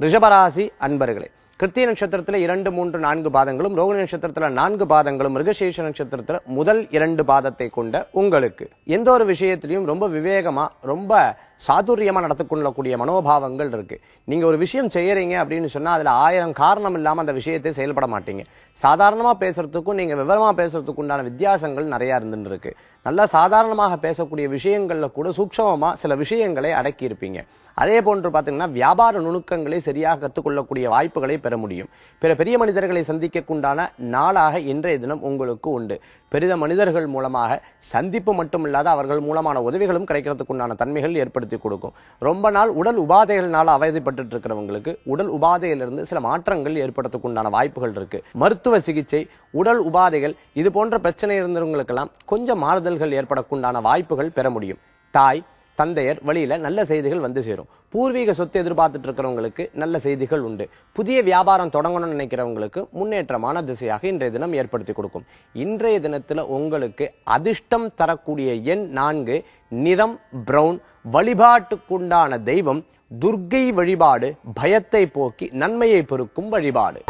ரிஷபராசி அன்பர்களே, கிருத்திய நட்சத்திரத்துல 2, 3, 4 பாதங்களும், ரோகிணி நட்சத்திரத்துல 4 பாதங்களும், மிருகசீர்ஷ நட்சத்திரத்துல முதல் 2 பாதத்தை கொண்ட உங்களுக்கு எந்த ஒரு விஷயத்திலையும் ரொம்ப விவேகமா, ரொம்ப சாதுரியமா நடத்திக்கொள்ளக்கூடிய மனோபாவங்கள் இருக்கு. நீங்க ஒரு விஷயம் செய்யறீங்க அப்படின்னு சொன்னா அதுல 1000 காரணம் இல்லாம அந்த விஷயத்தை செயல்பட மாட்டீங்க. சாதாரணமா பேசுறதுக்கும் நீங்க விவரமா பேசுறதுக்கு உண்டான வித்தியாசங்கள் நிறைய இருந்துட்டு இருக்கு. நல்லா சாதாரணமாக பேசக்கூடிய விஷயங்கள்ல கூட சூக்ஷ்மமா சில விஷயங்களை அடக்கி இருப்பீங்க. அதே போன்று பாத்தீங்கன்னா வியாபார நுணுக்கங்களை சரியாக கற்றுக்கொள்ளக்கூடிய வாய்ப்புகளை பெற முடியும். பிற பெரிய மனிதர்களை சந்திக்கக்குண்டான நாளாக இன்றைய தினம் உங்களுக்கு உண்டு. பெரித மனிதர்கள் மூலமாக சந்திப்பு மட்டுமில்லாத அவர்கள் மூலமான உதவிகளும் கிடைக்கிறதுக்குண்டான தன்மைகள் ஏற்படுத்தி கொடுக்கும். ரொம்ப நாள் உடல் உபாதைகள்னால அவதிப்பட்டு இருக்கிறவங்களுக்கு உடல் உபாதையிலிருந்து சில மாற்றங்கள் ஏற்படுறதுக்குண்டான வாய்ப்புகள் இருக்கு. மருத்துவ சிகிச்சை, உடல் உபாதைகள் இது போன்ற பிரச்சனை இருந்தவங்களுக்கெல்லாம் கொஞ்சம் மாறுதல்கள் ஏற்படக்குண்டான வாய்ப்புகள் பெற முடியும். தாய் தந்தையர் வழியில நல்ல செய்திகள் வந்து சேரும். பூர்வீக சொத்து எதிர்பார்த்துட்டு இருக்கிறவங்களுக்கு நல்ல செய்திகள் உண்டு. புதிய வியாபாரம் தொடங்கணும்னு நினைக்கிறவங்களுக்கு முன்னேற்றமான திசையாக இன்றைய தினம் ஏற்படுத்தி கொடுக்கும். இன்றைய தினத்துல உங்களுக்கு அதிர்ஷ்டம் தரக்கூடிய எண் 4, நிறம் பிரவுன். வழிபாட்டுக்குண்டான தெய்வம் துர்க்கை வழிபாடு பயத்தை போக்கி நன்மையை பெருக்கும் வழிபாடு.